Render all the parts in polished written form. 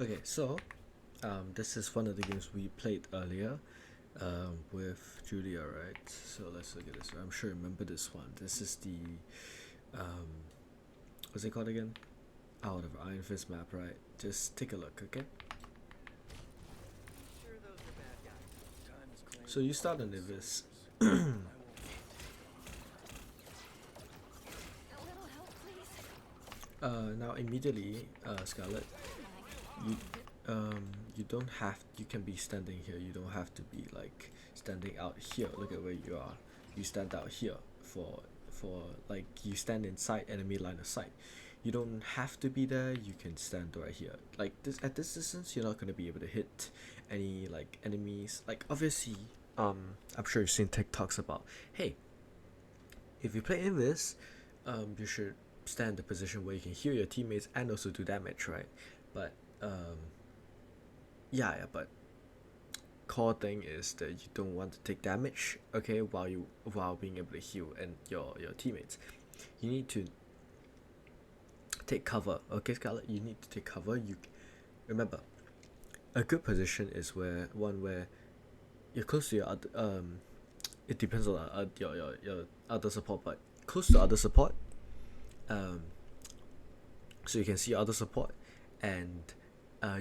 Okay, so this is one of the games we played earlier with Julia, right? So let's look at this. I'm sure you remember this one. This is the um, what's it called again? Out of Iron Fist map, right? Just take a look, okay? So you start on this. Now immediately, Scarlet, you you don't have you can be standing here. You don't have to be like standing out here. Look at where you are. You stand out here for like you stand inside enemy line of sight. You don't have to be there. You can stand right here. Like this at this distance, you're not gonna be able to hit any like enemies. Like obviously, I'm sure you've seen TikToks about, hey, if you play in this, you should stand in the position where you can heal your teammates and also do damage, right? But yeah, but core thing is that you don't want to take damage, okay, while being able to heal and your teammates. You need to take cover, okay, Scarlet. You need to take cover. You remember, a good position is where you're close to your other It depends on your other support, but close to other support, um so you can see other support, and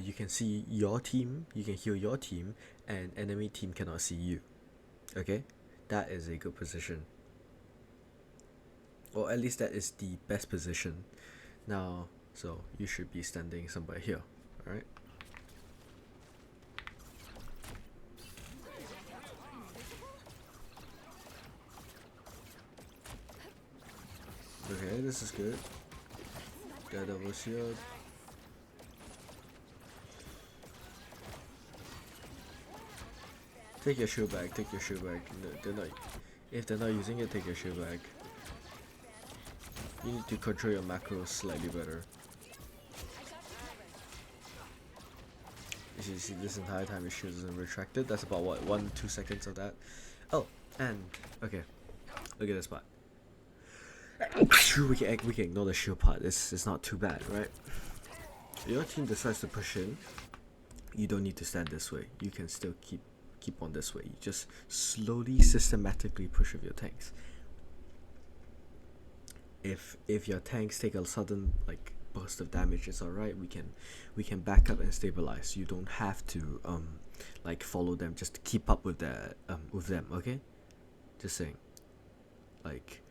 you can see your team, you can heal your team, and enemy team cannot see you, okay. That is a good position, or at least that is the best position now. So you should be standing somewhere here. All right, okay, this is good. Got double shield. Take your shield back, take your shield back. No, they're not, if they're not using it, take your shield back. You need to control your macros slightly better. You see this entire time your shield isn't retracted. That's about what, 1-2 seconds of that. Oh, and okay, look at this part. We can ignore the shield part. It's not too bad, right? Your team decides to push in. You don't need to stand this way. You can still keep on this way. You just slowly, systematically push with your tanks. If your tanks take a sudden like burst of damage, it's alright. We can back up and stabilize. You don't have to like follow them just to keep up with them. Okay, just saying. Like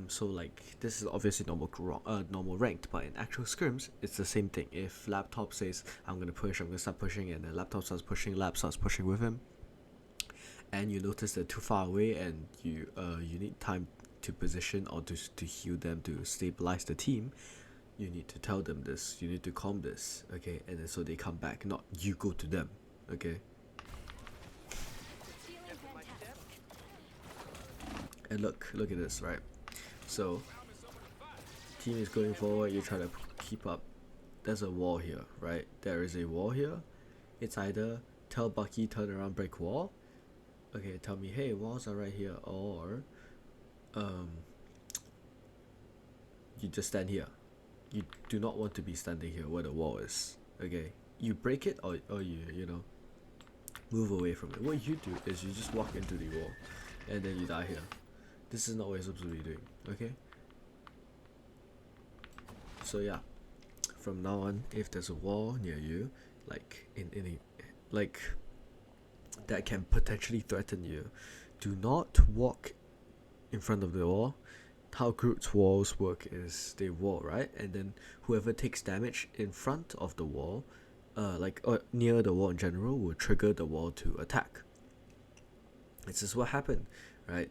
so like this is obviously normal ranked, but in actual scrims it's the same thing. If laptop says I'm gonna start pushing, and then laptop starts pushing, lap starts pushing with him, and you notice they're too far away, and you need time to position or to heal them to stabilize the team. You need to tell them this, you need to calm this, okay, and then so they come back, not you go to them, okay. And look at this, right? So team is going forward, you try to keep up. There's a wall here, right? There is a wall here. It's either tell Bucky turn around, break wall. Okay, tell me, hey, walls are right here, or um, you just stand here. You do not want to be standing here where the wall is. Okay, you break it, or you know, move away from it. What you do is you just walk into the wall, and then you die here. This is not what you're supposed to be doing. Okay. So yeah, from now on, if there's a wall near you, like in a like that can potentially threaten you, do not walk in front of the wall. How Groot's walls work is they wall, right, and then whoever takes damage in front of the wall, like or near the wall in general, will trigger the wall to attack. This is what happened, right?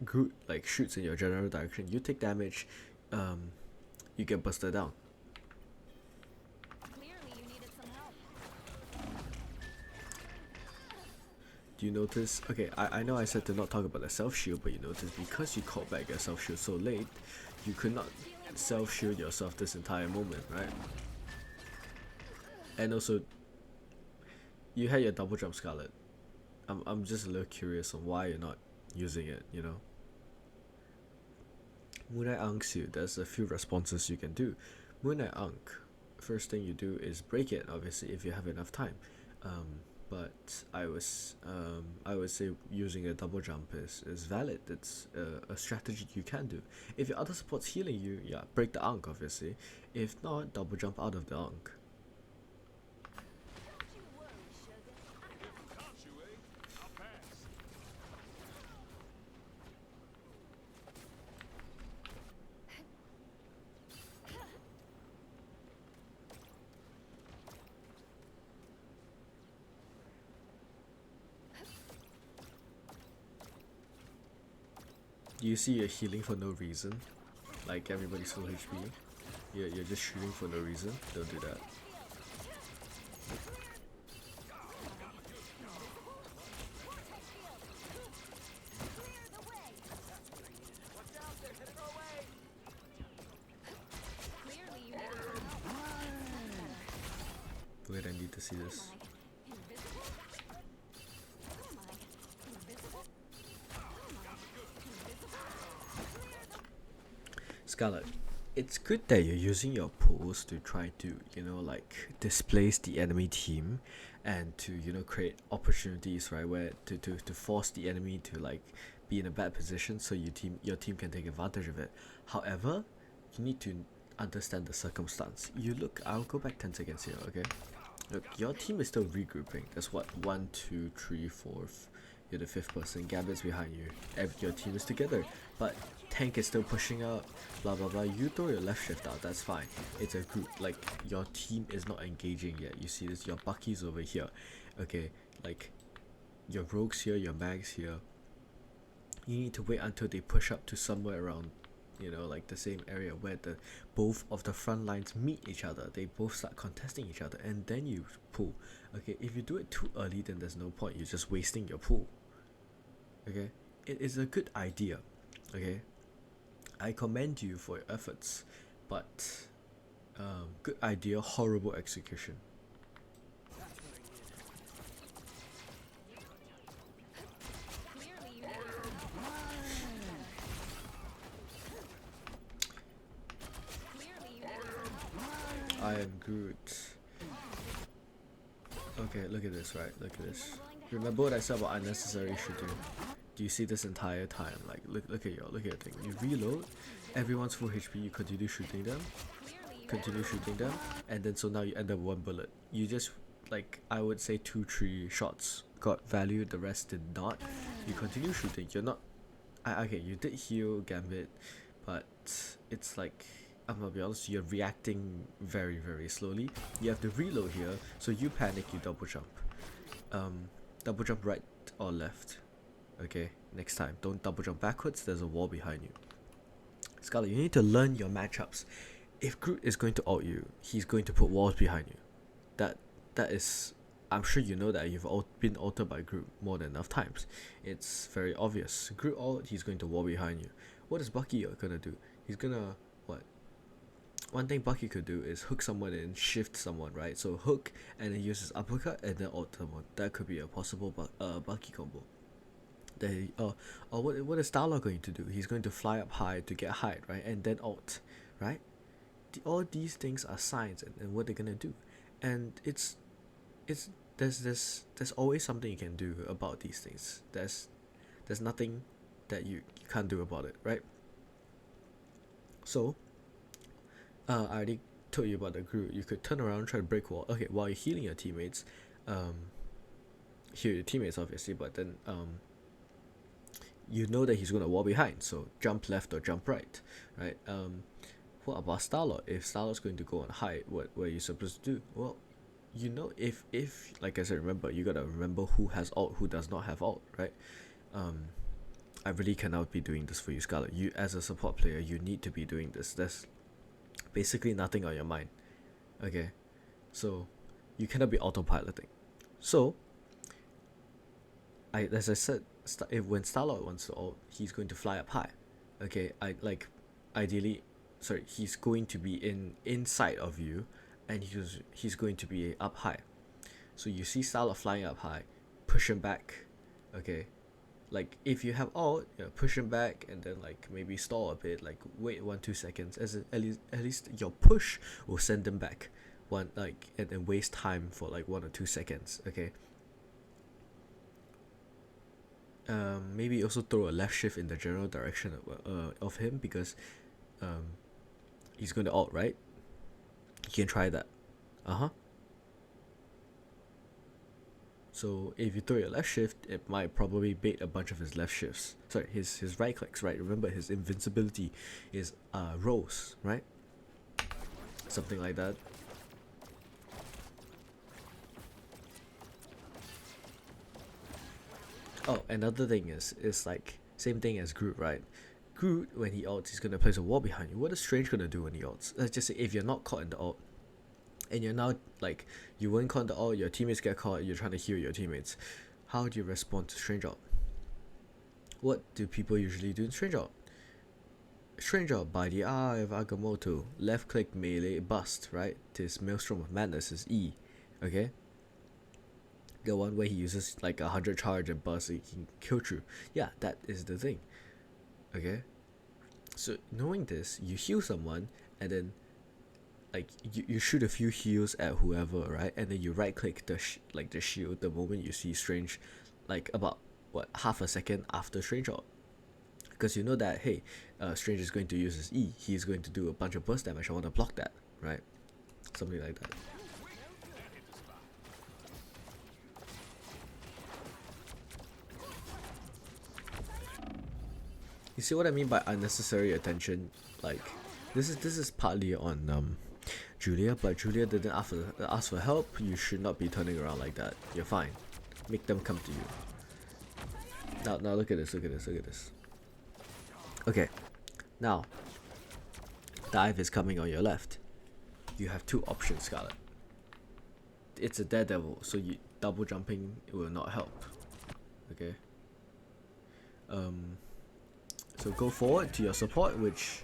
Groot like shoots in your general direction. You take damage, um, you get busted down. Do you notice? Okay, I know I said to not talk about the self shield, but you notice because you called back your self shield so late, you could not self shield yourself this entire moment, right? And also, you had your double jump, Scarlet. I'm just a little curious on why you're not using it. You know, Moonlight Ank's you. There's a few responses you can do. Moonlight Ank. first thing you do is break it, obviously, if you have enough time. But I would say using a double jump is valid. It's a strategy you can do. If your other support's healing you, yeah, break the Ankh, obviously. If not, double jump out of the Ankh. Do you see you're healing for no reason? Like everybody's full HP? You're just shooting for no reason? Don't do that. Wait, I need to see this. Scarlet, it's good that you're using your pulls to try to, like displace the enemy team and to, create opportunities, right, where to force the enemy to like be in a bad position so your team can take advantage of it. However, you need to understand the circumstance. I'll go back 10 seconds here, okay? Look, your team is still regrouping. There's what, 1, 2, 3, 4. You're the 5th person. Gambit's behind you. Your team is together, but tank is still pushing up. Blah blah blah. You throw your left shift out. That's fine. It's a group. Like your team is not engaging yet. You see this? Your Bucky's over here. Okay, like your rogues here, your mags here. You need to wait until they push up to somewhere around, like the same area where both of the front lines meet each other. They both start contesting each other, and then you pull. Okay, if you do it too early, then there's no point. You're just wasting your pull. Okay, it is a good idea. Okay, I commend you for your efforts, but good idea, horrible execution. I am good. Okay, look at this, right? Look at this. Remember what I said about unnecessary shooting? Do you see this entire time? Like, look at your thing. You reload, everyone's full HP, you continue shooting them, and then so now you end up with 1 bullet. You just, like, I would say 2-3 shots got value, the rest did not. You continue shooting, you're not... okay, you did heal Gambit, but it's like... I'm gonna be honest, you're reacting very, very slowly. You have to reload here, so you panic, you double jump. Double jump right or left. Okay, next time, don't double jump backwards, there's a wall behind you. Scarlet, you need to learn your matchups. If Groot is going to ult you, he's going to put walls behind you. That is... I'm sure you know that you've been ulted by Groot more than enough times. It's very obvious. Groot ult, he's going to wall behind you. What is Bucky gonna do? He's gonna... what? One thing Bucky could do is hook someone and shift someone, right? So hook and then use his uppercut and then ult someone. That could be a possible Bucky combo. What is Scarlet going to do? He's going to fly up high to get height, right? And then ult, right? All these things are signs and what they're gonna do. And there's always something you can do about these things. There's nothing that you can't do about it, right? So I already told you about the Groot. You could turn around, try to break wall. Okay, while you're healing your teammates, heal your teammates obviously, but then you know that he's gonna wall behind, so jump left or jump right, right? What about Scarlet? If Scarlet's going to go on high, what are you supposed to do? Well, if like I said, remember, you gotta remember who has ult, who does not have ult, right? I really cannot be doing this for you, Scarlet. You, as a support player, you need to be doing this. There's basically nothing on your mind. Okay, so you cannot be autopiloting. So as I said, when Scarlet wants to ult, he's going to fly up high. Okay, ideally, sorry, he's going to be inside of you, and he's going to be up high. So you see Scarlet flying up high, push him back. Okay, like if you have ult, push him back and then like maybe stall a bit, like wait 1-2 seconds. At least your push will send them back. and waste time for like 1 or 2 seconds. Okay. Maybe also throw a left shift in the general direction of him, because he's going to ult, right? You can try that. So if you throw your left shift, it might probably bait a bunch of his left shifts. Sorry, his right clicks, right? Remember, his invincibility is rose, right? Something like that. Oh, another thing is like same thing as Groot, right? Groot, when he ults, he's gonna place a wall behind you. What is Strange gonna do when he ults? Let's just say if you're not caught in the ult, and you're now like you weren't caught in the ult, your teammates get caught, you're trying to heal your teammates. How do you respond to Strange ult? What do people usually do in Strange ult? Strange ult by the eye of Agamotto. Left click melee bust, right? This Maelstrom of Madness is E. Okay? The one where he uses like 100 charge and bust, so he can kill through. Yeah, that is the thing. Okay? So knowing this, you heal someone, and then like you shoot a few heals at whoever, right? And then you right click the shield the moment you see Strange, like about what, half a second after Strange ult. Because you know that, hey, Strange is going to use his E, he's going to do a bunch of burst damage, I want to block that, right? Something like that. You see what I mean by unnecessary attention? Like, this is partly on Julia, but Julia didn't ask for help. You should not be turning around like that. You're fine. Make them come to you. Now look at this, look at this, look at this. Okay, now dive is coming on your left. You have two options, Scarlet. It's a daredevil, so you double jumping, it will not help. Okay. So go forward to your support, which,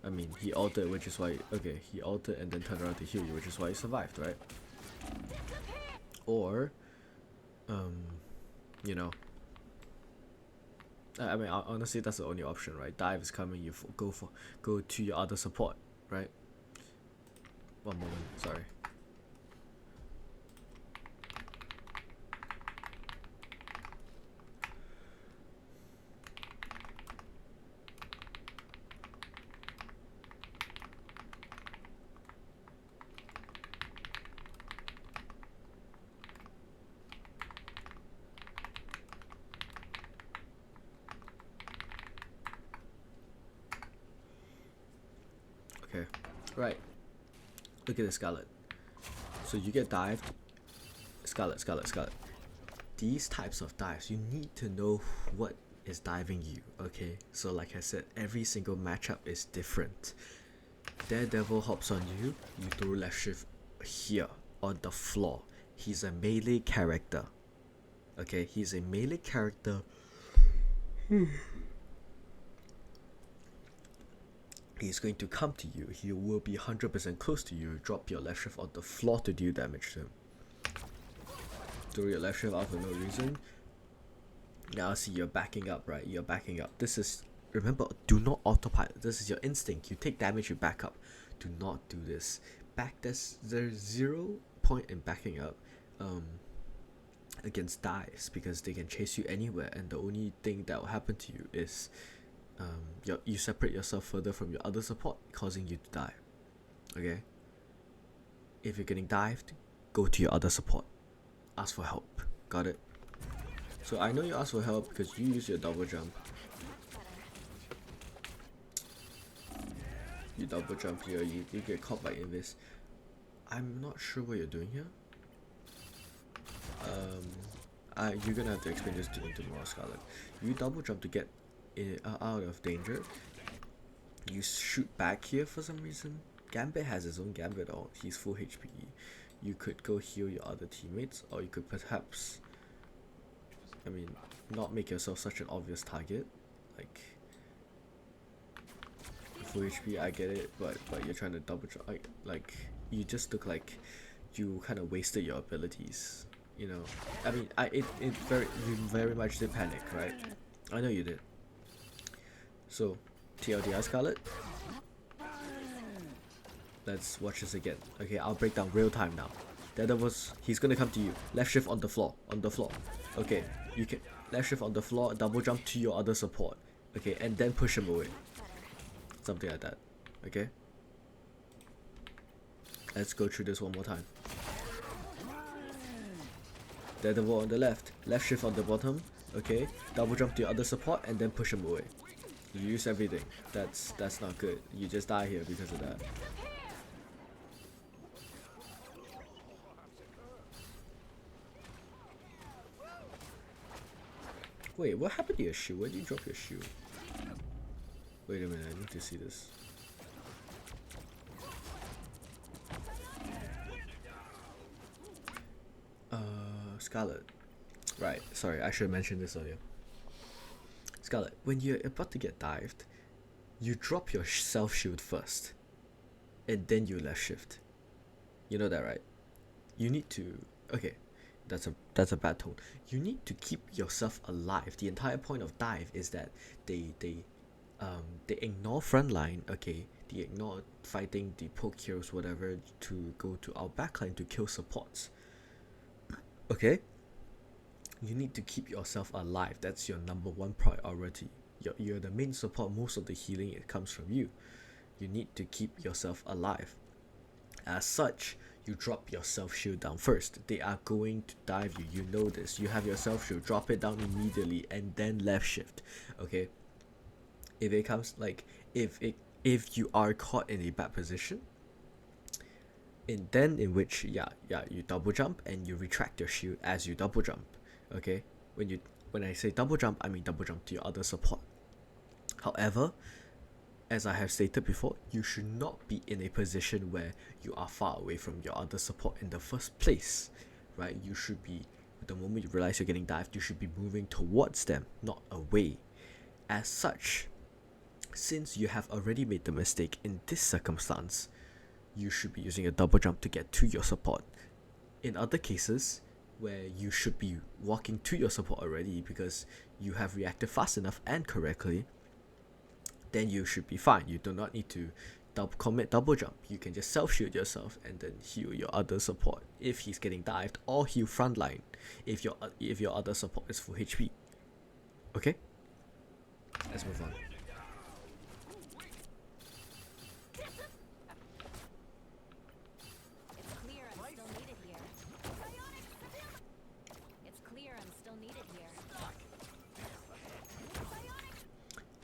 I mean, he altered, which is why, okay, he altered and then turned around to heal you, which is why he survived, right? Or, you know, I mean, honestly, that's the only option, right? Dive is coming, you go to your other support, right? One moment, sorry. Okay, right. Look at the Scarlet. So you get dived. Scarlet. These types of dives, you need to know what is diving you, okay? So like I said, every single matchup is different. Daredevil hops on you, you throw left shift here on the floor. He's a melee character. Okay, he's a melee character. He's going to come to you. He will be 100% close to you. Drop your left shift on the floor to deal damage to him. Throw your left shift out for no reason. Now see, you're backing up, right? You're backing up. This is, remember, do not autopilot. This is your instinct. You take damage, you back up. Do not do this. There's zero point in backing up against dives, because they can chase you anywhere, and the only thing that will happen to you is you separate yourself further from your other support, causing you to die. Okay? If you're getting dived, go to your other support. Ask for help. Got it? So I know you ask for help because you use your double jump. You double jump here, you get caught by Invis. I'm not sure what you're doing here. You're gonna have to explain this to me tomorrow, Scarlet. You double jump to get out of danger. You shoot back here for some reason. Gambit has his own Gambit ult. He's full HP. You could go heal your other teammates, or you could perhaps, I mean, not make yourself such an obvious target. Like, full HP, I get it, but you're trying to double jump. Like you just look like you kind of wasted your abilities. You know, I mean, you very much did panic, right? I know you did. So, TLDR, Scarlet. Let's watch this again. Okay, I'll break down real time now. He's gonna come to you. Left shift on the floor. Okay, you can left shift on the floor, double jump to your other support. Okay, and then push him away. Something like that. Okay? Let's go through this one more time. Daredevil on the left shift on the bottom. Okay, double jump to your other support and then push him away. You use everything. That's not good. You just die here because of that. Wait, what happened to your shield? Where did you drop your shield? Wait a minute, I need to see this. Scarlet. Right, sorry, I should have mentioned this earlier. Scarlet, when you're about to get dived, you drop your self shield first, and then you left shift. You know that, right? You need to. Okay, that's a bad tone. You need to keep yourself alive. The entire point of dive is that they ignore frontline. Okay, they ignore fighting the poke heroes, whatever, to go to our backline to kill supports. Okay, you need to keep yourself alive. That's your number one priority. You're the main support. Most of the healing, it comes from you. You need to keep yourself alive. As such, you drop your self shield down first. They are going to dive you. You know this. You have your self shield. Drop it down immediately and then left shift. Okay. If it comes like if you are caught in a bad position, in which you double jump and you retract your shield as you double jump. Okay. When I say double jump, I mean double jump to your other support. However, as I have stated before, you should not be in a position where you are far away from your other support in the first place, right? You should be, the moment you realize you're getting dived, you should be moving towards them, not away. As such, since you have already made the mistake in this circumstance, you should be using a double jump to get to your support. In other cases, where you should be walking to your support already because you have reacted fast enough and correctly, then you should be fine. You do not need to commit double jump. You can just self shield yourself and then heal your other support if he's getting dived, or heal frontline if your other support is full HP. Okay, let's move on.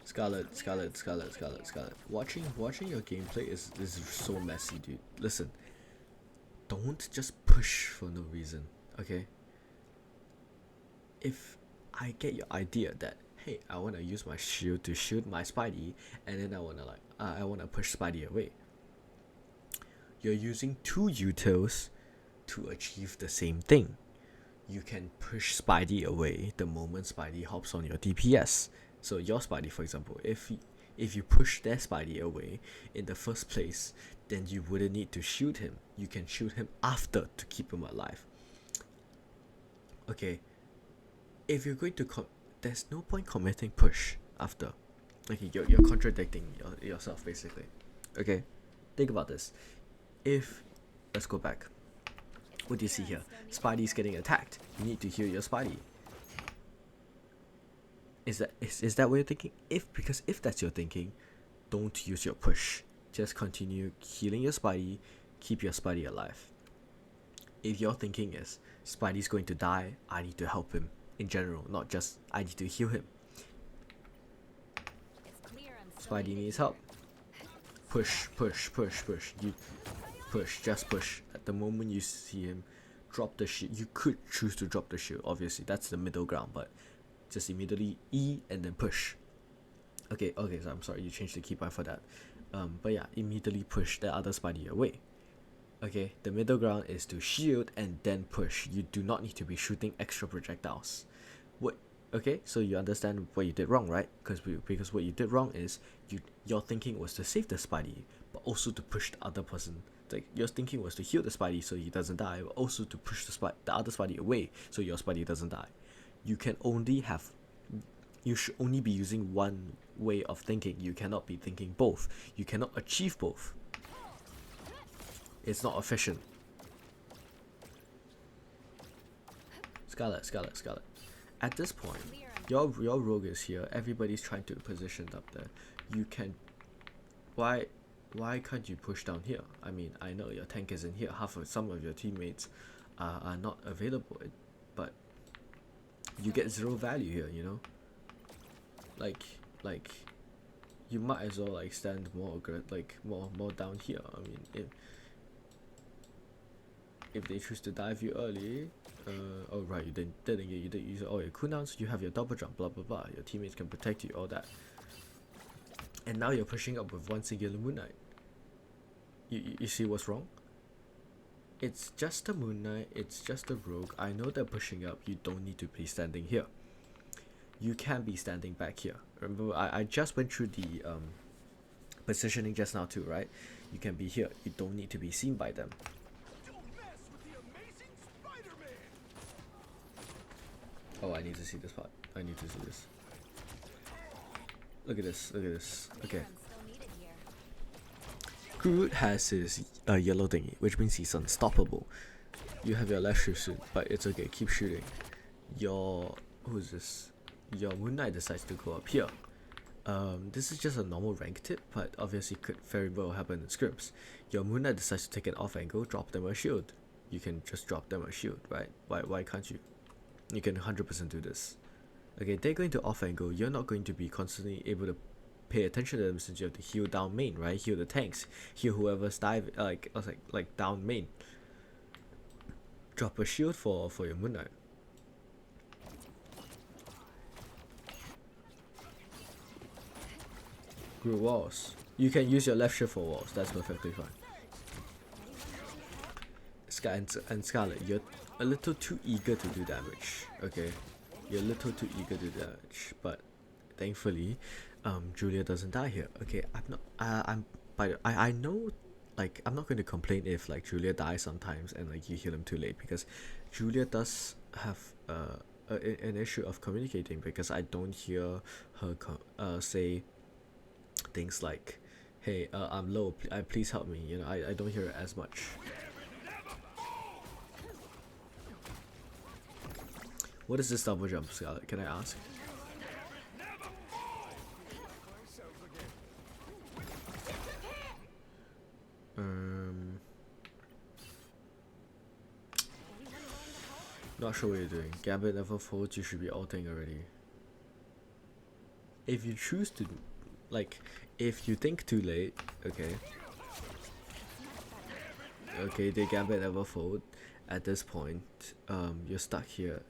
Scarlet. Watching your gameplay is so messy, dude. Listen, don't just push for no reason, okay? If I get your idea that, hey, I wanna use my shield to shield my Spidey, and then I wanna push Spidey away. You're using two utils to achieve the same thing. You can push Spidey away the moment Spidey hops on your DPS. So your Spidey, for example, if you push their Spidey away in the first place, then you wouldn't need to shoot him. You can shoot him after to keep him alive. Okay, if you're going to there's no point committing push after. Okay, you're contradicting yourself basically. Okay, think about this. Let's go back. What do you see here? Spidey's getting attacked. You need to heal your Spidey. Is that what you're thinking? Because if that's your thinking, don't use your push. Just continue healing your Spidey, keep your Spidey alive. If your thinking is Spidey's going to die, I need to help him in general, not just I need to heal him. Spidey needs help. Push. You push, just push. At the moment you see him drop the shield, you could choose to drop the shield. Obviously, that's the middle ground, but just immediately E and then push. Okay, so I'm sorry, you changed the keybind for that. But yeah, immediately push the other Spidey away. Okay, the middle ground is to shield and then push. You do not need to be shooting extra projectiles. Okay, so you understand what you did wrong, right? Because what you did wrong is your thinking was to save the Spidey, but also to push the other person. Like, your thinking was to heal the Spidey so he doesn't die, but also to push the other Spidey away so your Spidey doesn't die. You should only be using one way of thinking. You cannot be thinking both. You cannot achieve both. It's not efficient. Scarlet. At this point, your rogue is here. Everybody's trying to position up there. You can. Why can't you push down here? I mean, I know your tank isn't here. Some of your teammates are not available, but you get zero value here. You know. Like you might as well like stand more more down here. I mean, if they choose to dive you early, oh right, you didn't use all your cooldowns. You have your double jump, blah blah blah. Your teammates can protect you, all that. And now you're pushing up with one singular Moon Knight. You see what's wrong? It's just a Moon Knight. It's just a rogue. I know they're pushing up. You don't need to be standing here. You can be standing back here. Remember, I just went through the positioning just now too, right? You can be here. You don't need to be seen by them. Oh, I need to see this part. I need to see this. Look at this. Okay. Groot has his yellow thingy, which means he's unstoppable. You have your left shift soon, but it's okay. Keep shooting. Who's this? Your Moon Knight decides to go up here. This is just a normal rank tip, but obviously could very well happen in scripts. Your Moon Knight decides to take an off angle, drop them a shield. You can just drop them a shield, right? Why can't you? You can 100% do this. Okay, they're going to off angle. You're not going to be constantly able to pay attention to them since you have to heal down main, right? Heal the tanks, heal whoever's dive like down main. Drop a shield for your Moon Knight. Groove walls. You can use your left shift for walls. That's perfectly fine. And Scarlet, you're a little too eager to do damage. Okay, you're a little too eager to do damage, but thankfully, Julia doesn't die here. Okay, I know, like, I'm not going to complain if like Julia dies sometimes and like you heal him too late, because Julia does have an issue of communicating, because I don't hear her say things like, hey, I'm low, please help me. You know, I don't hear it as much. What is this double jump, Scarlet? Can I ask? Not sure what you're doing. Gambit level 4, you should be ulting already. If you choose to, like, if you think too late, okay. Okay, they Gambit level 4. At this point, you're stuck here.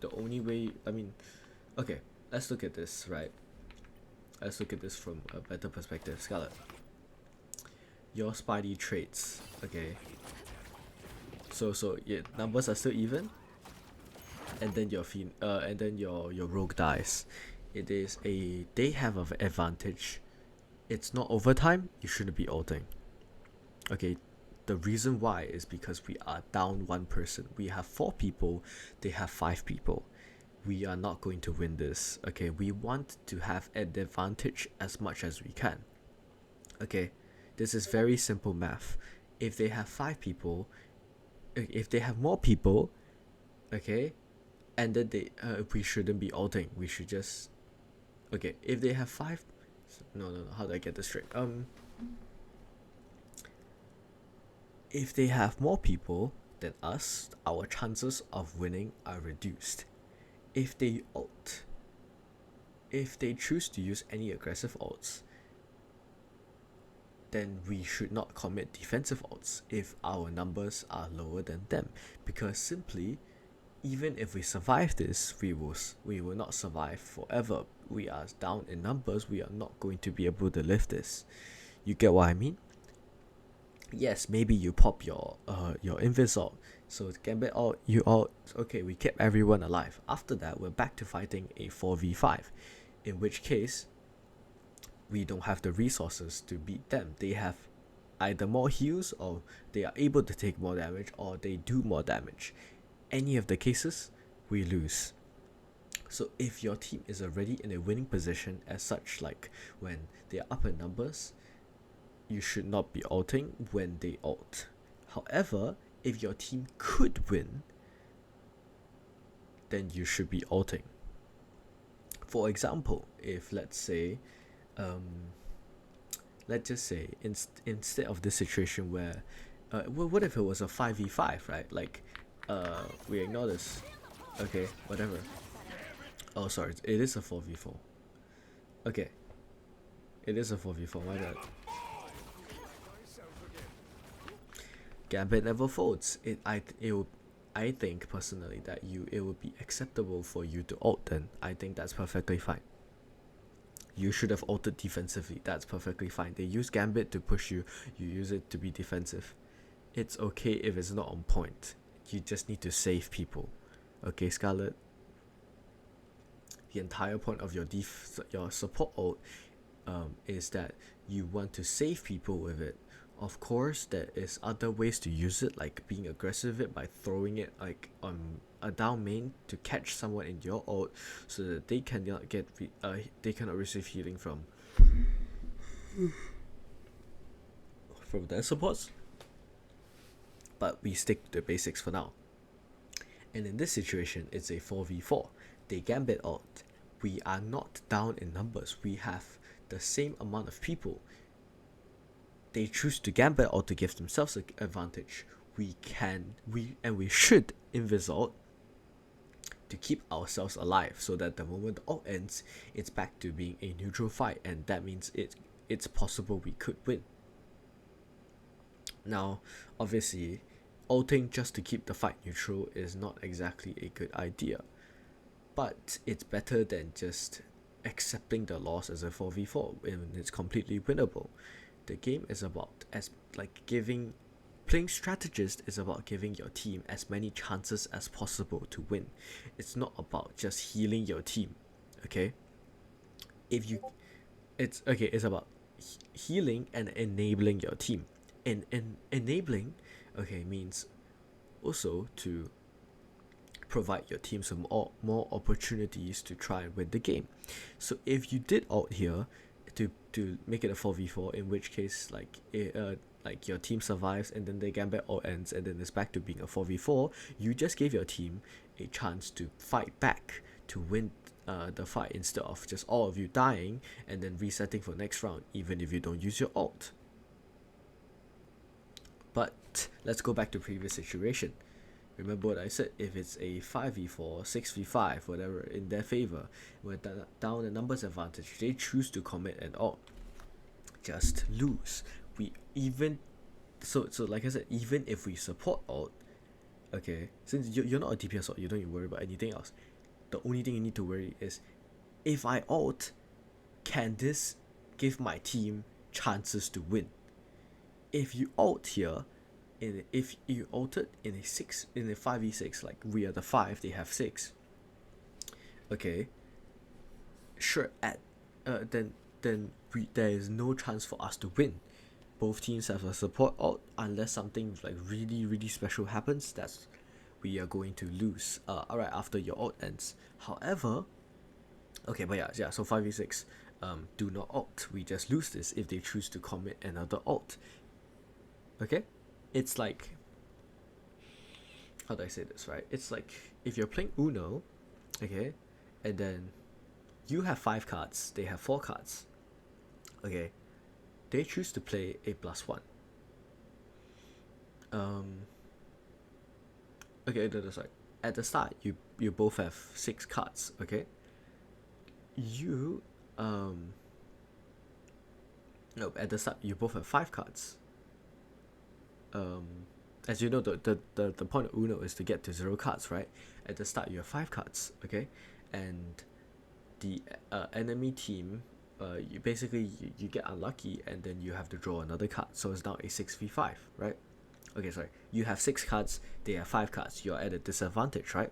The only way, I mean, okay, let's look at this, right? Let's look at this from a better perspective. Scarlet, your Spidey traits, okay. So yeah, numbers are still even, and then your rogue dies. They have an advantage. It's not overtime. You shouldn't be ulting. Okay. The reason why is because we are down one person. We have 4 people, they have 5 people. We are not going to win this. Okay, we want to have an advantage as much as we can. Okay, this is very simple math. If they have 5 people, if they have more people, okay, and then we shouldn't be ulting. We should just, okay, if they have 5, no, how do I get this straight? If they have more people than us, our chances of winning are reduced. If they ult, if they choose to use any aggressive ults, then we should not commit defensive ults if our numbers are lower than them, because simply, even if we survive this, we will not survive forever. We are down in numbers. We are not going to be able to lift this. You get what I mean? Yes, maybe you pop your invis, so Gambit all okay, we kept everyone alive. After that, we're back to fighting a 4v5, in which case we don't have the resources to beat them. They have either more heals, or they are able to take more damage, or they do more damage. Any of the cases, we lose. So if your team is already in a winning position as such, like when they are up in numbers, you should not be ulting when they ult. However, if your team could win, then you should be ulting. For example, if let's just say instead of this situation where what if it was a 5v5, right? Like we ignore this. Okay, whatever. Oh, sorry, it is a 4v4. Okay, it is a 4v4, my bad. Gambit never folds. I think personally that it would be acceptable for you to ult. Then I think that's perfectly fine. You should have ulted defensively. That's perfectly fine. They use Gambit to push you. You use it to be defensive. It's okay if it's not on point. You just need to save people. Okay, Scarlet? The entire point of your support ult is that you want to save people with it. Of course, there is other ways to use it, like being aggressive with it by throwing it like on a down main to catch someone in your ult, so that they cannot they cannot receive healing from their supports. But we stick to the basics for now. And in this situation, it's a 4v4. They Gambit ult. We are not down in numbers. We have the same amount of people. They choose to Gambit or to give themselves an advantage. We should invis ult to keep ourselves alive, so that the moment the ult ends, it's back to being a neutral fight, and that means it's possible we could win. Now, obviously, ulting just to keep the fight neutral is not exactly a good idea, but it's better than just accepting the loss as a 4v4 when it's completely winnable. The game is about playing strategist is about giving your team as many chances as possible to win. It's not about just healing your team, okay? It's about healing and enabling your team. And enabling, okay, means also to provide your team some more opportunities to try and win the game. So if you did ult here to make it a 4v4, in which case like your team survives and then the Gambit ult ends and then it's back to being a 4v4, you just gave your team a chance to fight back to win the fight, instead of just all of you dying and then resetting for next round even if you don't use your ult. But let's go back to previous situation. Remember what I said, if it's a 5v4, 6v5, whatever, in their favor, we're down a numbers advantage, they choose to commit an ult. Just lose. So like I said, even if we support ult, okay, since you're not a DPS ult, you don't need to worry about anything else. The only thing you need to worry is, if I ult, can this give my team chances to win? If you ult here, if you ulted in a 5v6, like we are the 5, they have 6, okay, sure, then there is no chance for us to win. Both teams have a support ult, unless something like really really special happens, that's we are going to lose alright after your ult ends. However, okay, but yeah, so 5v6, do not ult, we just lose this if they choose to commit another ult. Okay, it's like, how do I say this, right? It's like if you're playing Uno, okay, and then you have 5 cards, they have 4 cards, okay, they choose to play a +1. Okay, that's right. At the start, you both have 6 cards, okay. No, at the start you both have 5 cards. As you know, the point of Uno is to get to 0 cards, right? At the start you have 5 cards, okay, and the enemy team, you basically you get unlucky and then you have to draw another card, so it's now a 6v5, right? Okay, sorry, you have 6 cards, they have 5 cards, you're at a disadvantage, right?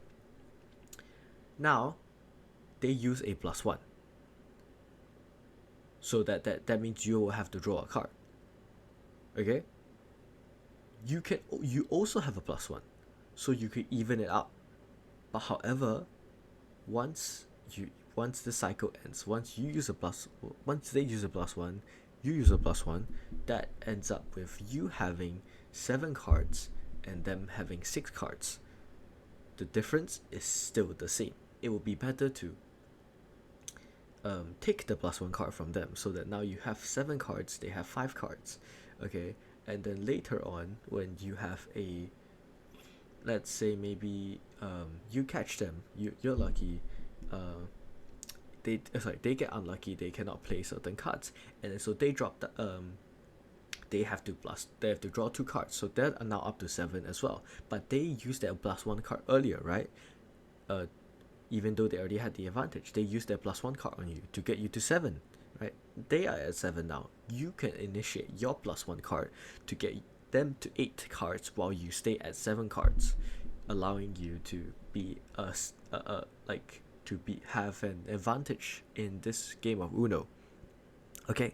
Now they use a +1, so that means you will have to draw a card, okay. You also have a +1, so you could even it out. But however, once the cycle ends, once they use a +1, you use a +1, that ends up with you having 7 cards and them having 6 cards, the difference is still the same. It would be better to take the +1 card from them, so that now you have 7 cards, they have 5 cards, okay? And then later on, when you have a, let's say maybe you catch them, you're lucky, they get unlucky, they cannot play certain cards, and then so they drop the they have to draw 2 cards, so they're now up to 7 as well. But they used their +1 card earlier, right? Even though they already had the advantage, they used their +1 card on you to get you to 7, right? They are at 7 now. You can initiate your +1 card to get them to 8 cards while you stay at 7 cards, allowing you to be have an advantage in this game of Uno. Okay.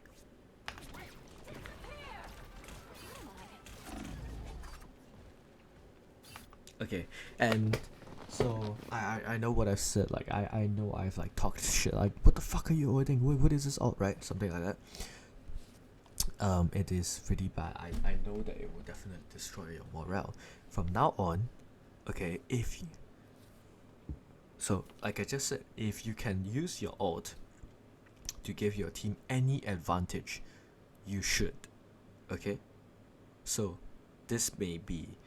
Okay, and so I know what I've said. Like I know I've like talked shit. Like, what the fuck are you ordering? What is this alt, right? Something like that. It is pretty bad. I know that it will definitely destroy your morale. From now on, okay, so like I just said, if you can use your alt to give your team any advantage, you should. Okay, so this may be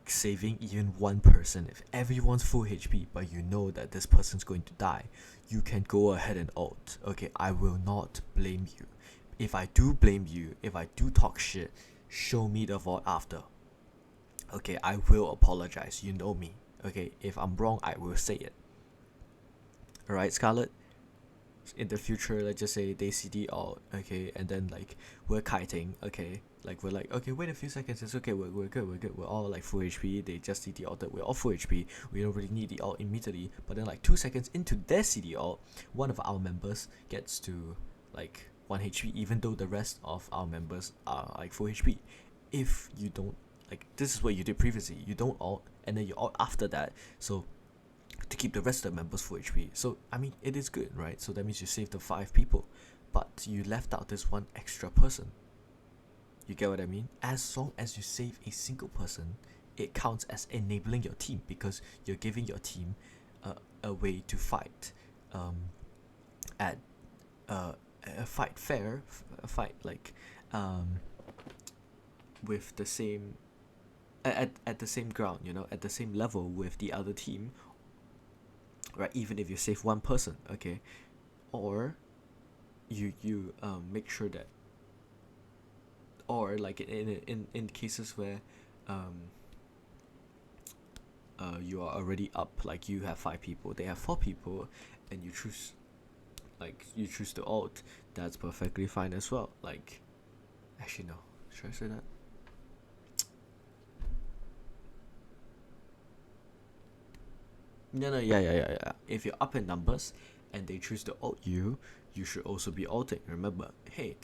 saving even one person. If everyone's full HP but you know that this person's going to die, you can go ahead and ult. Okay, I will not blame you. If I do blame you, if I do talk shit, show me the VOD after. Okay, I will apologize, you know me. Okay, if I'm wrong, I will say it. Alright, Scarlet? In the future, let's just say they CD alt, okay, and then like we're kiting, okay, like we're like, okay, wait a few seconds, it's okay, we're good, we're all like full HP, they just CD alted, we're all full HP, we don't really need the alt immediately, but then like 2 seconds into their CD alt, one of our members gets to like 1 HP, even though the rest of our members are like full HP. If you don't, like, this is what you did previously, you don't alt, and then you alt after that, so to keep the rest of the members full HP. So I mean, it is good, right? So that means you saved the 5 people, but you left out this one extra person. You get what I mean? As long as you save a single person, it counts as enabling your team, because you're giving your team a way to fight at a fight fair, a fight like with the same at the same ground, you know, at the same level with the other team, right? Even if you save one person, okay, or you make sure that, or like in cases where you are already up, like you have 5 people, they have 4 people, and you choose to alt, that's perfectly fine as well. Like, actually no, should I say that? No, yeah. If you're up in numbers and they choose to ult you, you should also be ulting. Remember, hey,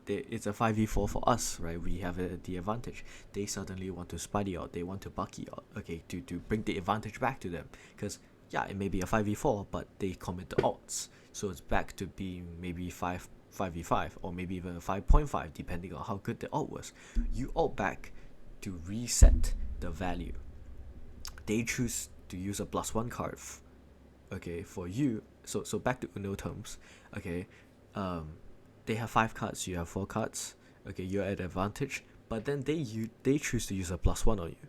it's a 5v4 for us, right? We have the advantage. They suddenly want to Spidey out, they want to Bucky out, okay, to bring the advantage back to them. Because, yeah, it may be a 5v4, but they commit the ults. So it's back to being maybe 5v5, or maybe even a 5.5, depending on how good the ult was. You ult back to reset the value. They choose to use a +1 card, okay, for you. So back to Uno terms, okay, they have 5 cards, you have 4 cards, okay, you're at advantage, but then they choose to use a +1 on you,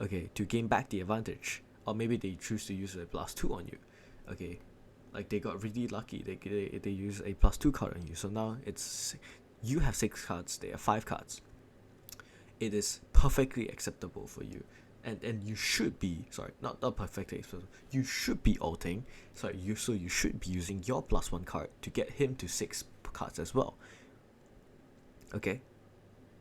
okay, to gain back the advantage, or maybe they choose to use a +2 on you, okay, like they got really lucky, they use a +2 card on you, so now it's, you have 6 cards, they have 5 cards. It is perfectly acceptable for you, and you should be, sorry, not perfectly acceptable, you should be ulting, so you should be using your +1 card to get him to 6 cards as well. Okay,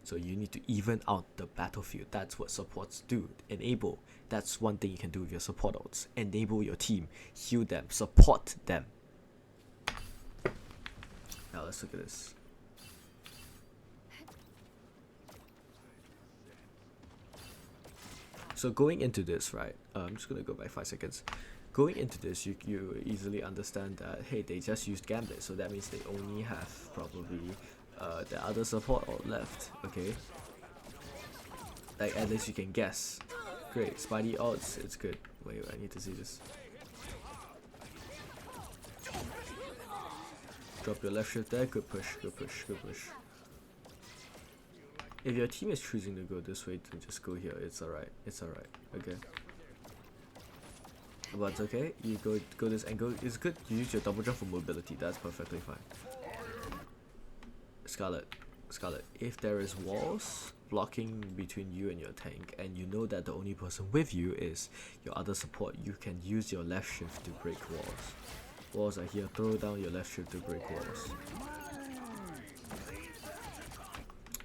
so you need to even out the battlefield. That's what supports do. Enable, that's one thing you can do with your support ults. Enable your team, heal them, support them. Now let's look at this. So going into this, right, I'm just gonna go back 5 seconds. Going into this, you easily understand that, hey, they just used Gambit, so that means they only have probably the other support alt left, okay? Like, at least you can guess. Great, Spidey odds, it's good. Wait, I need to see this. Drop your left shift there, good push, good push, good push. If your team is choosing to go this way, then just go here, it's alright, okay. But it's okay, you go this angle, it's good, you use your double jump for mobility, that's perfectly fine. Scarlet, if there is walls blocking between you and your tank, and you know that the only person with you is your other support, you can use your left shift to break walls. Walls are here, throw down your left shift to break walls.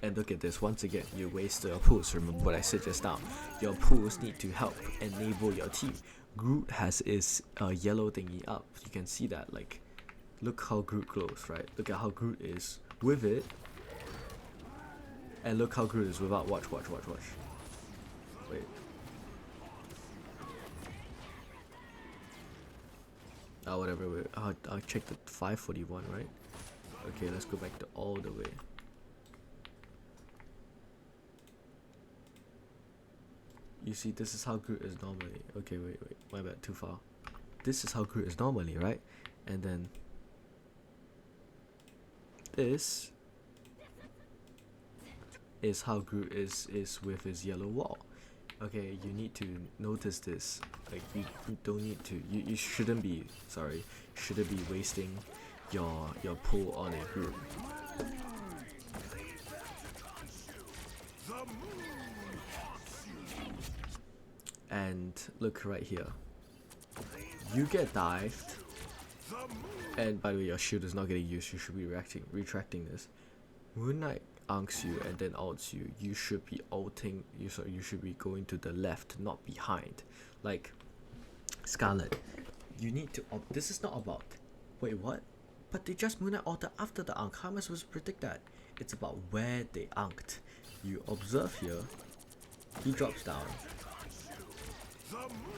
And look at this, once again, you waste your pulls. Remember what I said just now. Your pulls need to help enable your team. Groot has his yellow thingy up. You can see that, like, look how Groot glows, right? Look at how Groot is with it. And look how Groot is without. Watch. Wait. Whatever, wait. I'll check the 541, right? Okay, let's go back to all the way. You see, this is how Groot is normally. Okay, wait, my bad, too far. This is how Groot is normally, right? And then this is how Groot is with his yellow wall. Okay, you need to notice this. Like, you don't need to, you shouldn't be wasting your pull on a Groot. And look right here, you get dived, and by the way, your shield is not getting used. You should be retracting this. Moon Knight unks you and then ults you. You should be ulting. You should be going to the left, not behind. Like, Scarlet, you need to. This is not about. Wait, what? But they just Moon Knight ulted after the unk. How am I supposed to predict that? It's about where they unked. You observe here. He drops down.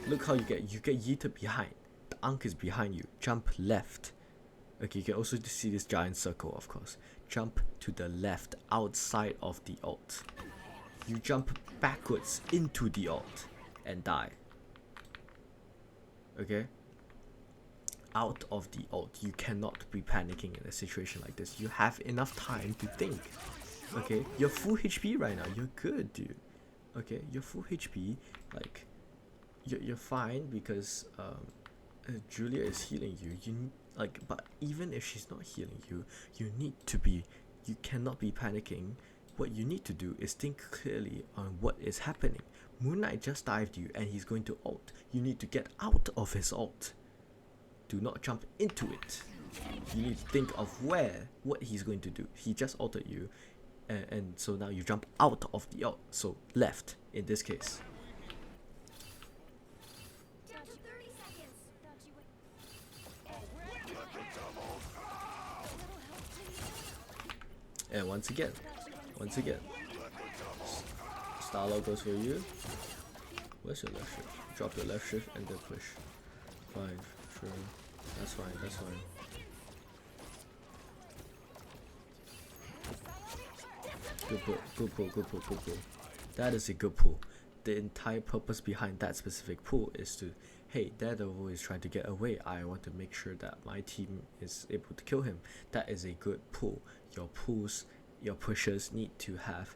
Look how you get yeeted behind. The unk is behind you. Jump left. Okay, you can also see this giant circle, of course. Jump to the left outside of the ult. You jump backwards into the ult and die. Okay? Out of the ult. You cannot be panicking in a situation like this. You have enough time to think. Okay? You're full HP right now. You're good, dude. Okay? You're full HP. Like, you're fine because Julia is healing you. But even if she's not healing you, you cannot be panicking. What you need to do is think clearly on what is happening. Moon Knight just dived you and he's going to ult. You need to get out of his ult. Do not jump into it. You need to think of what he's going to do. He just ulted you, and so now you jump out of the ult. So left in this case. And once again, Star-Lord goes for you. Where's your left shift? Drop your left shift and then push. Fine, sure. That's fine. Good pull. That is a good pull. The entire purpose behind that specific pull is to, hey, Daredevil is trying to get away. I want to make sure that my team is able to kill him. That is a good pull. Your pulls, your pushes need to have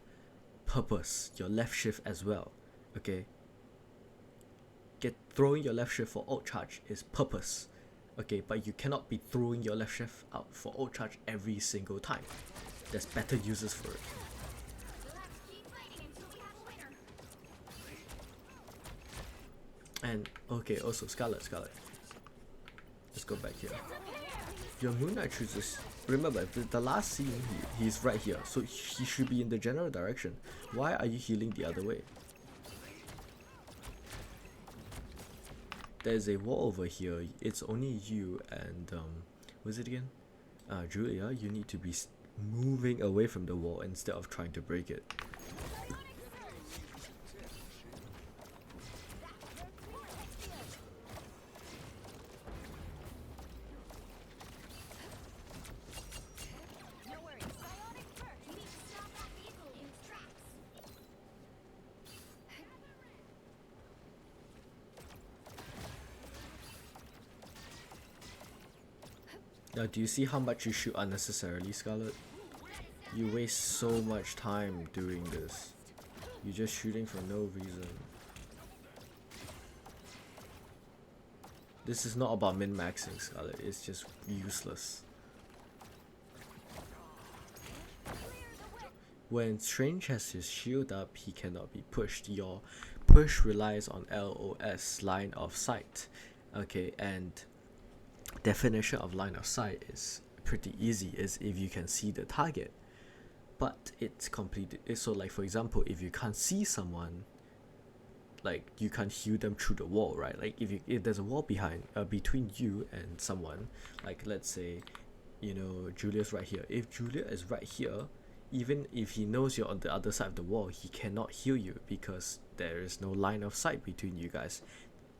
purpose. Your left shift as well. Okay. Throwing your left shift for ult charge is purpose. Okay, but you cannot be throwing your left shift out for ult charge every single time. There's better uses for it. And okay, also Scarlet. Let's go back here. Your Moon Knight chooses. Remember, the last scene, he's right here, so he should be in the general direction. Why are you healing the other way? There's a wall over here. It's only you and what's it again? Julia. You need to be moving away from the wall instead of trying to break it. Now, do you see how much you shoot unnecessarily, Scarlet? You waste so much time doing this. You're just shooting for no reason. This is not about min-maxing, Scarlet. It's just useless. When Strange has his shield up, he cannot be pushed. Your push relies on LOS, line of sight. Okay, and definition of line of sight is pretty easy, is if you can see the target. But it's completely, so like for example, if you can't see someone, like you can't heal them through the wall, right? Like if there's a wall behind between you and someone, like let's say, you know, Julia's right here. If Julia is right here, even if he knows you're on the other side of the wall, he cannot heal you because there is no line of sight between you guys.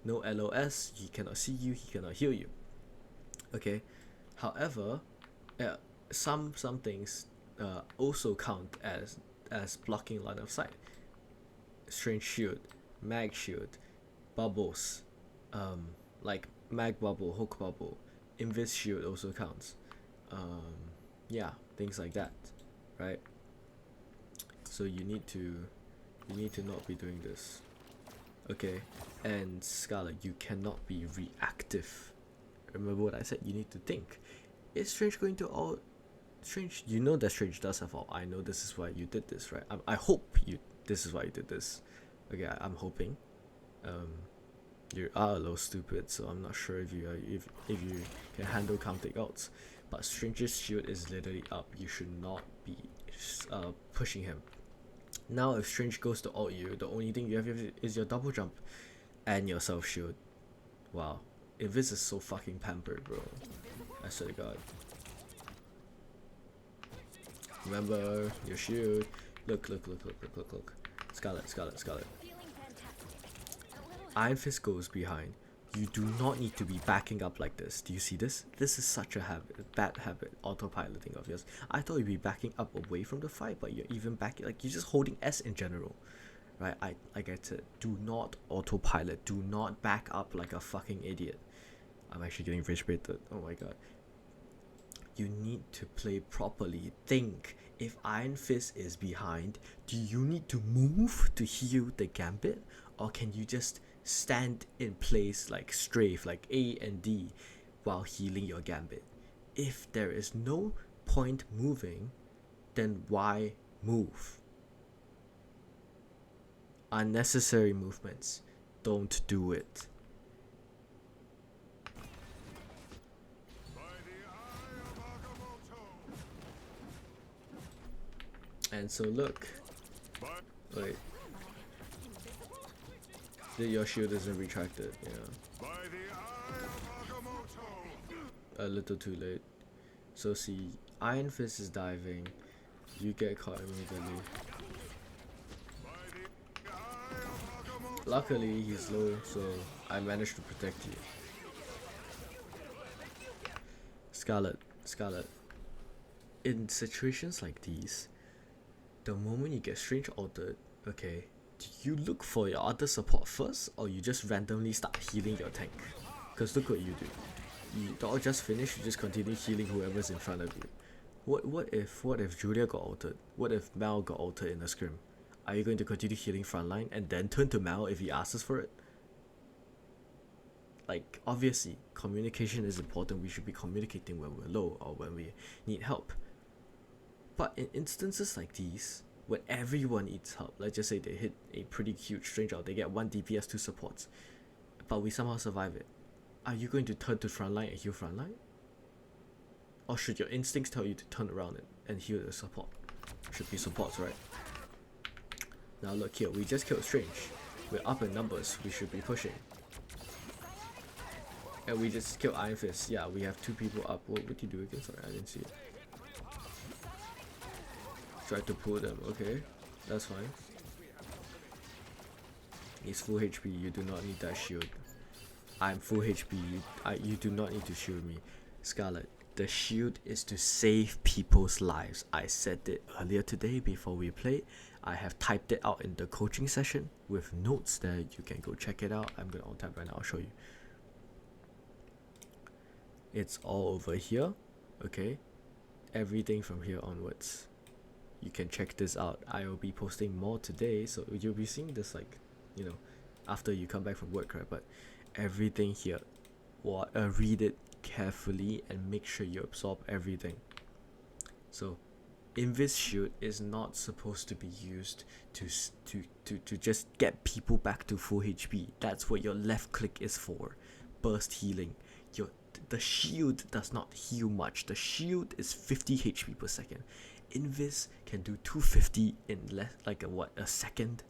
No LOS, he cannot see you, he cannot heal you. Okay, however, some things also count as blocking line of sight. Strange shield, mag shield, bubbles, like mag bubble, hook bubble, invis shield also counts. Yeah, things like that, right? So you need to not be doing this. Okay, and Scarlet, you cannot be reactive. Remember what I said, you need to think. Is Strange going to all Strange? You know that Strange does have all. I know this is why you did this, right? I hope this is why you did this. Okay, I'm hoping. You are a little stupid, so I'm not sure if you can handle counting outs. But Strange's shield is literally up. You should not be pushing him. Now if Strange goes to ult you, the only thing you have is your double jump and your self shield. Wow, Invis is so fucking pampered, bro. I swear to God. Remember your shield. Look. Scarlet. Iron Fist goes behind. You do not need to be backing up like this. Do you see this? This is such a bad habit, autopiloting of yours. I thought you'd be backing up away from the fight, but you're even backing, like you're just holding S in general, right? I get it. Do not autopilot. Do not back up like a fucking idiot. I'm actually getting rage baited. Oh my god. You need to play properly. Think. If Iron Fist is behind, do you need to move to heal the gambit, or can you just stand in place like strafe, like A and D, while healing your gambit? If there is no point moving, then why move? Unnecessary movements, don't do it. And so look, wait, your shield isn't retracted, yeah. A little too late. So see, Iron Fist is diving, you get caught immediately. Luckily he's low, so I managed to protect you. Scarlet, in situations like these, the moment you get Strange altered, okay, do you look for your other support first, or you just randomly start healing your tank? Because look what you do. You don't just finish, you just continue healing whoever's in front of you. What if Julia got altered? What if Mal got altered in a scrim? Are you going to continue healing frontline and then turn to Mal if he asks for it? Like, obviously, communication is important. We should be communicating when we're low or when we need help. But in instances like these, when everyone needs help, let's just say they hit a pretty huge Strange out, they get 1 DPS, 2 supports, but we somehow survive it. Are you going to turn to frontline and heal frontline? Or should your instincts tell you to turn around and heal the support? Should be supports, right? Now look here, we just killed Strange. We're up in numbers, we should be pushing. And we just killed Iron Fist. Yeah, we have 2 people up. What did you do again? Sorry, I didn't see it. Tried to pull them, okay. That's fine. He's full HP, you do not need that shield. I'm full HP, you do not need to shield me. Scarlet, the shield is to save people's lives. I said it earlier today before we played. I have typed it out in the coaching session with notes there. You can go check it out. I'm gonna on tap right now, I'll show you. It's all over here. Okay, everything from here onwards. You can check this out. I'll be posting more today, so you'll be seeing this like, you know, after you come back from work, right? But everything here, read it carefully and make sure you absorb everything. So Invis Shield is not supposed to be used to just get people back to full HP. That's what your left click is for. Burst healing. The shield does not heal much. The shield is 50 HP per second. Invis can do 250 in less, like a second.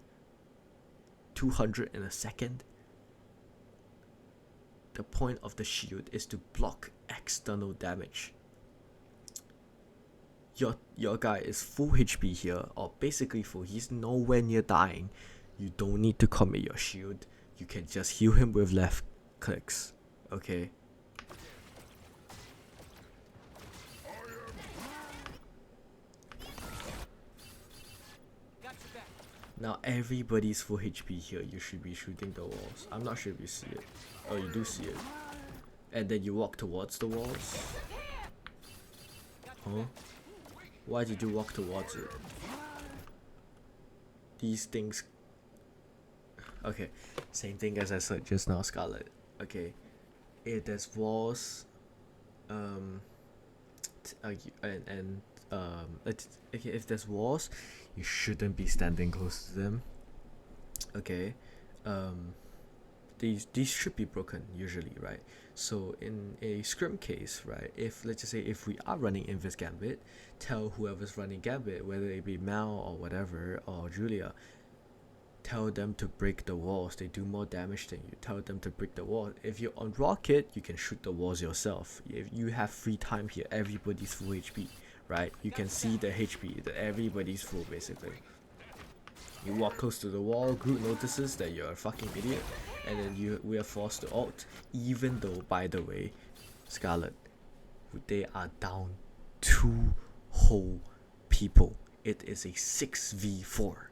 200 in a second. The point of the shield is to block external damage. Your guy is full HP here, or basically full. He's nowhere near dying. You don't need to commit your shield. You can just heal him with left clicks. Okay. Now everybody's full HP here. You should be shooting the walls. I'm not sure if you see it. Oh, you do see it. And then you walk towards the walls. Huh? Why did you walk towards it? These things... Okay, same thing as I said just now, Scarlet. Okay, if there's walls, okay, if there's walls, you shouldn't be standing close to them. Okay, these should be broken usually, right? So in a scrim case, right, if let's just say if we are running Invis Gambit, tell whoever's running Gambit, whether it be Mel or whatever, or Julia, tell them to break the walls. They do more damage than you. Tell them to break the wall. If you're on Rocket, you can shoot the walls yourself. If you have free time here, everybody's full HP, right? You can see the HP, that everybody's full basically. You walk close to the wall, Groot notices that you're a fucking idiot, and then we are forced to ult, even though, by the way, Scarlet, they are down 2 whole people. It is a 6v4.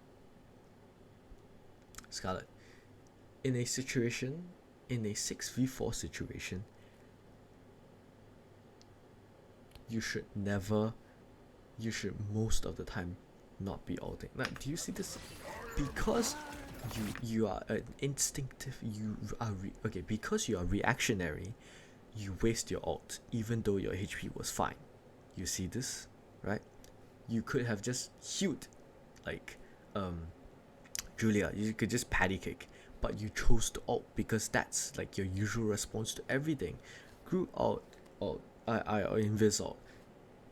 Scarlet, in a 6v4 situation, you should most of the time not be ulting. Now, do you see this? Because you are an instinctive, because you are reactionary, you waste your ult even though your HP was fine. You see this, right? You could have just healed, like Julia, you could just patty kick, but you chose to ult because that's like your usual response to everything. Groot ult, I invis ult.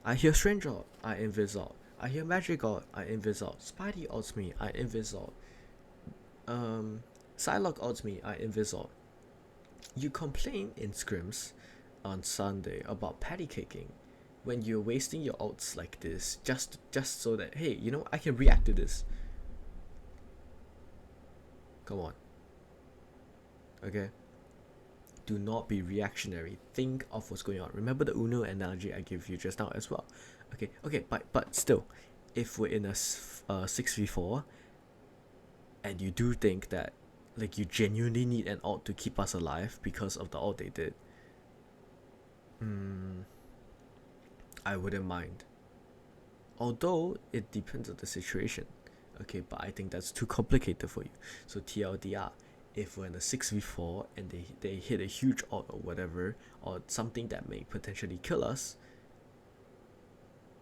I hear strange ult, I invis ult. I hear magic ult, I invis ult. Spidey ults me, I invis ult. Psylocke ults me, I invis ult. You complain in scrims on Sunday about patty kicking when you're wasting your ults like this just so that, hey, you know, I can react to this. Come on. Okay? Do not be reactionary. Think of what's going on. Remember the Uno analogy I gave you just now as well. Okay, but still, if we're in a 6v4 and you do think that like you genuinely need an ult to keep us alive because of the ult they did, I wouldn't mind. Although it depends on the situation. Okay, but I think that's too complicated for you. So TLDR, if we're in a 6v4 and they hit a huge ult or whatever, or something that may potentially kill us,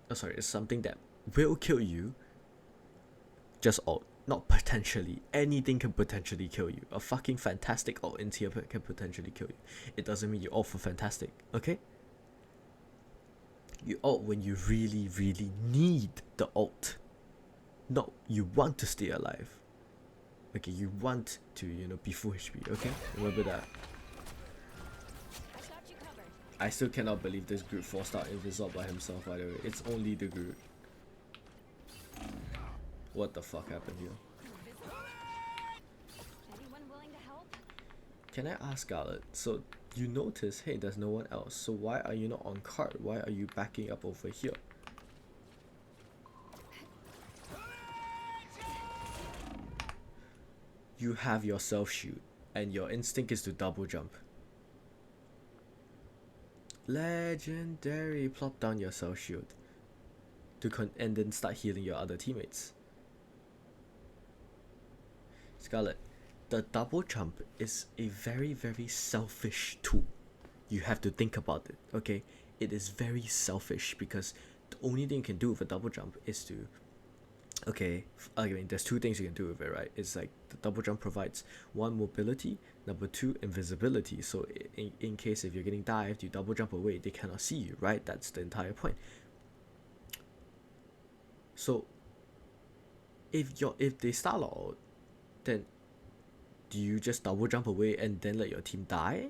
it's something that will kill you, just ult. Not potentially. Anything can potentially kill you. A fucking fantastic ult in tier can potentially kill you. It doesn't mean you ult for fantastic, okay? You ult when you really, really need the ult. No, you want to stay alive. Okay, you want to, be full HP, okay? Remember that. I still cannot believe this Groot forced out Invis by himself, by the way. It's only the Groot. What the fuck happened here? Can I ask Scarlet? So you notice, hey, there's no one else. So why are you not on cart? Why are you backing up over here? You have your self shoot, and your instinct is to double jump. Legendary. Plop down your self shield and then start healing your other teammates. Scarlet, the double jump is a very, very selfish tool. You have to think about it, okay? It is very selfish because the only thing you can do with a double jump is to, okay, I mean, there's two things you can do with it, right? It's like the double jump provides one, mobility, number two, invisibility. So in case if you're getting dived, you double jump away, they cannot see you, right? That's the entire point. So if they start out, then do you just double jump away and then let your team die?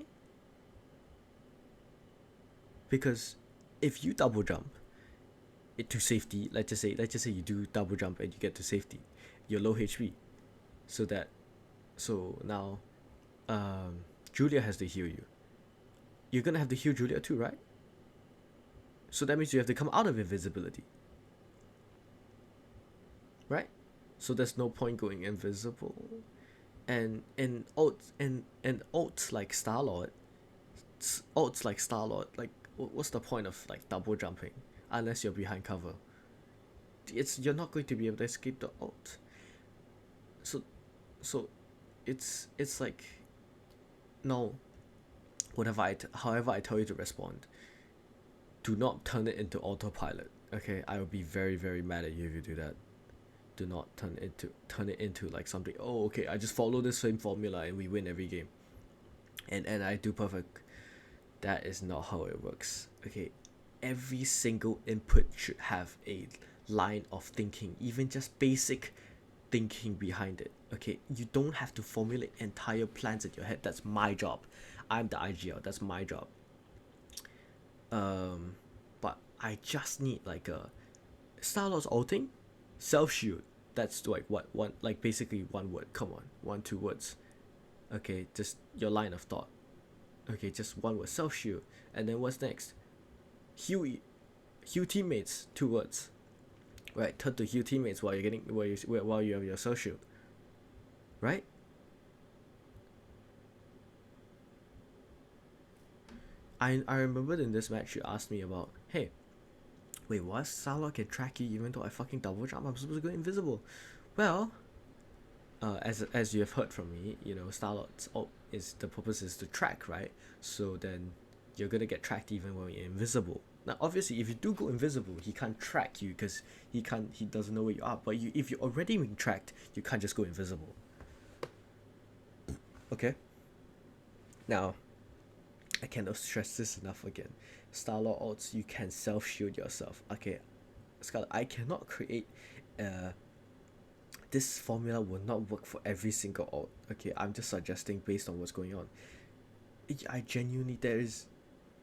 Because if you double jump it to safety, let's just say you do double jump and you get to safety, you're low HP, so now Julia has to heal you. You're gonna have to heal Julia too, right? So that means you have to come out of invisibility, right? So there's no point going invisible. And ults like Scarlet, like what's the point of like double jumping unless you're behind cover? You're not going to be able to escape the ult. So it's like, no, however I tell you to respond, do not turn it into autopilot. Okay, I will be very, very mad at you if you do that. Do not turn it into like something, oh okay, I just follow this same formula and we win every game and I do perfect. That is not how it works. Okay, every single input should have a line of thinking, even just basic thinking behind it. Okay, you don't have to formulate entire plans in your head. That's my job. I'm the IGL, that's my job. But I just need like a Starlord's ulting, self shield. That's like what one, like basically one word. Come on, 1-2 words. Okay, just your line of thought. Okay, just one word, self shield, and then what's next? Heal teammates, 2 words. Right, turn to heal teammates while you have your self shield. Right? I remember in this match you asked me about, hey, wait, what? Scarlet can track you even though I fucking double jump? I'm supposed to go invisible. Well, as you have heard from me, you know, Scarlet's the purpose is to track, right? So then you're gonna get tracked even when you're invisible. Now, obviously, if you do go invisible, he can't track you because he doesn't know where you are. But if you're already being tracked, you can't just go invisible. Okay. Now, I cannot stress this enough again. Starlord ults, you can self shield yourself. Okay, Scarlet, I cannot create. This formula will not work for every single ult. Okay, I'm just suggesting based on what's going on. I genuinely, there is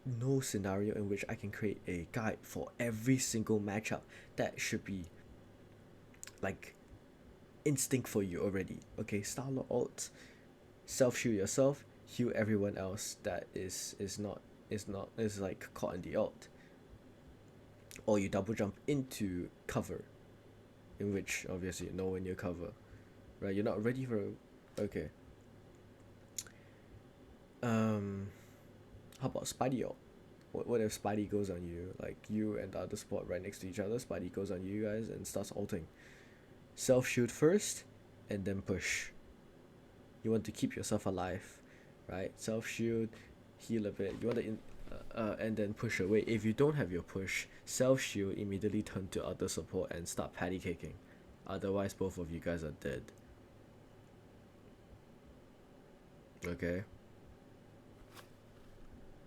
no scenario in which I can create a guide for every single matchup that should be like instinct for you already. Okay, Starlord ult, self shield yourself, heal everyone else that is like caught in the ult, or you double jump into cover, in which obviously no one near cover, right? You're not ready for okay. How about Spidey ult? What if Spidey goes on you, like you and the other spot right next to each other, Spidey goes on you guys and starts ulting. Self shoot first and then push. You want to keep yourself alive, right? Self shield, heal a bit. You want to and then push away. If you don't have your push, self shield, immediately turn to other support and start patty kicking. Otherwise, both of you guys are dead. Okay.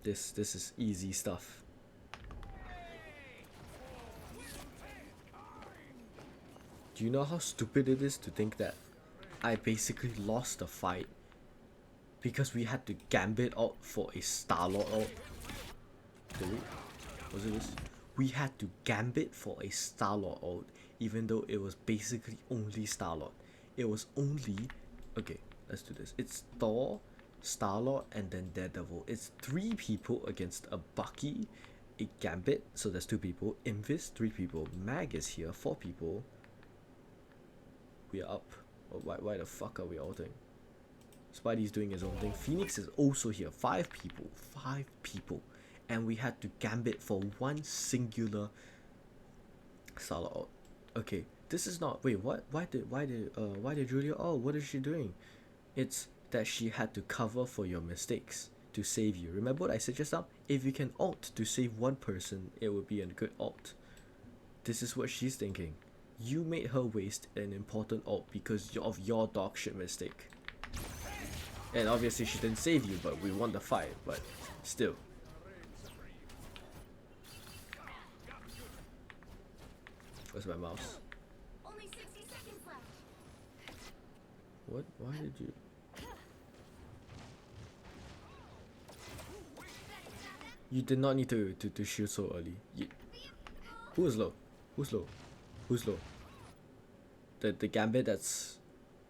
This is easy stuff. Do you know how stupid it is to think that I basically lost the fight because we had to gambit out for a Starlord ult? Did we? Was it this? We had to gambit for a Starlord ult, even though it was basically only Starlord. It was only, okay, let's do this. It's Thor, Starlord, and then Daredevil. It's 3 people against a Bucky, a Gambit, so there's 2 people. Invis, 3 people. Mag is here, 4 people. We are up. Oh, why the fuck are we ulting? Spidey's doing his own thing. Phoenix is also here. 5 people. 5 people. and we had to gambit for one singular Scarlet ult. Okay, this is not. Wait, what? Why did Julia? Oh, what is she doing? It's that she had to cover for your mistakes to save you. Remember what I said just now? If you can ult to save one person, it would be a good ult. This is what she's thinking. You made her waste an important ult because of your dog shit mistake. And obviously she didn't save you, but we won the fight, but still. Where's my mouse? Only 60 seconds left. What? Why did you? You did not need to shoot so early. Who is low? Who's low? Who's low? The Gambit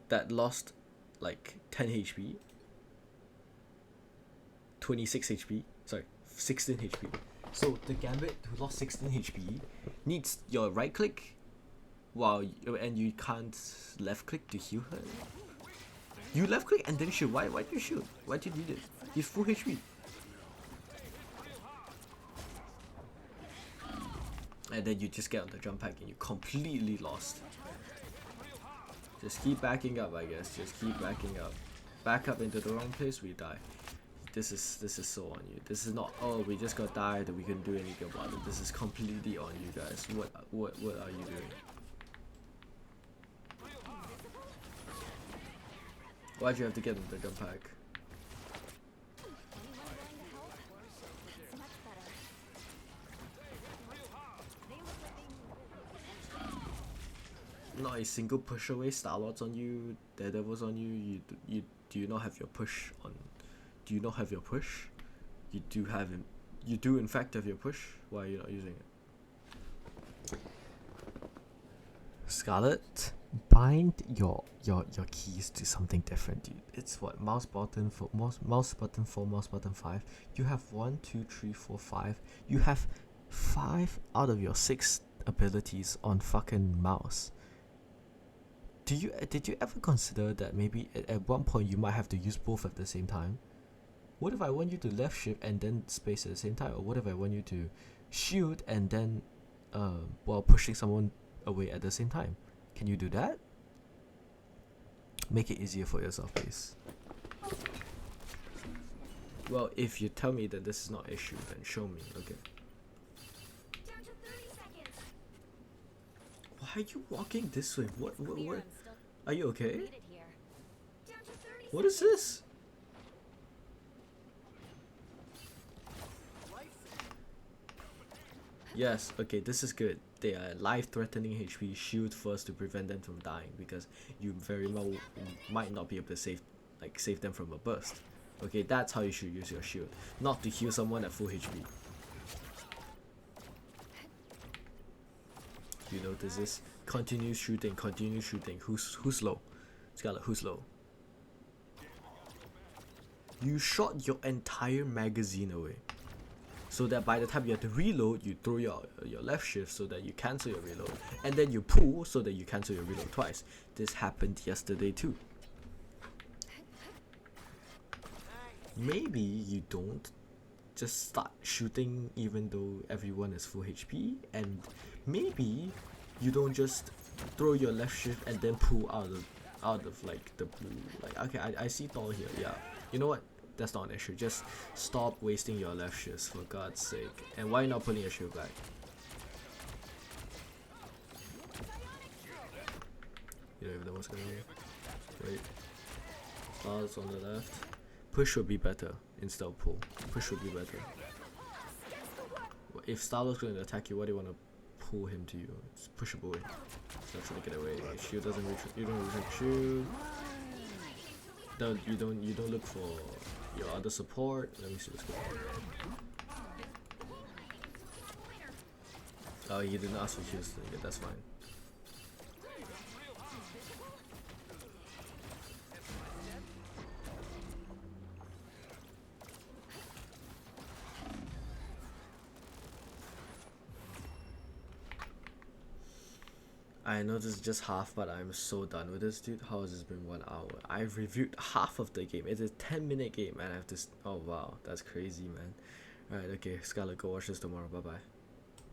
that lost like 10 HP, 26 HP, sorry, 16 HP. So the Gambit who lost 16 HP needs your right click and you can't left click to heal her. You left click and then shoot. Why did you shoot? Why did you do it? He's full HP. And then you just get on the jump pack and you completely lost. Just keep backing up, I guess. Just keep backing up. Back up into the wrong place, we die. This is so on you. This is not, oh, we just got died and we couldn't do anything about it. This is completely on you guys. What are you doing? Why'd you have to get into the jump pack? Not a single push away. Scarlet's on you. Daredevil's on you. Do you not have your push on? Do you not have your push? You do have him. You do in fact have your push. Why are you not using it? Scarlet, bind your keys to something different, dude. It's what, mouse button 4, mouse button 5. You have 1, 2, 3, 4, 5. You have 5 out of your 6 abilities on fucking mouse. Did you ever consider that maybe at one point you might have to use both at the same time? What if I want you to left shift and then space at the same time? Or what if I want you to shield and then while pushing someone away at the same time? Can you do that? Make it easier for yourself, please. Well, if you tell me that this is not an issue, then show me. Okay. Down to 30 seconds. Why are you walking this way? What? Are you okay? Made it here. Down to 30 What is this? Yes, okay, this is good. They are life-threatening HP. Shield first to prevent them from dying because you very well might not be able to save them from a burst. Okay, that's how you should use your shield, not to heal someone at full HP. You notice this? Continue shooting. Who's low? Scarlet, who's low? You shot your entire magazine away. So that by the time you have to reload, you throw your left shift so that you cancel your reload. And then you pull so that you cancel your reload twice. This happened yesterday too. Maybe you don't just start shooting even though everyone is full HP. And maybe you don't just throw your left shift and then pull out of like the blue. Like, okay, I see Thor here, yeah. You know what? That's not an issue. Just stop wasting your left shifts for God's sake. And why not putting your shield back? You don't even know what's going on. Wait. Stars on the left. Push would be better instead of pull. Push would be better. If Starlord's going to attack you, why do you want to pull him to you? Just push him away. Stop trying to get away. Shield doesn't reach. You don't reach shield. You don't look for your other support. Let me see what's going on. Oh, he didn't ask for heals. Yeah, that's fine. I know this is just half, but I'm so done with this, dude. How has this been 1 hour? I've reviewed half of the game. It's a 10-minute game, and I have to. Oh wow, that's crazy, man. Alright, okay, Scarlet, go watch this tomorrow. Bye bye.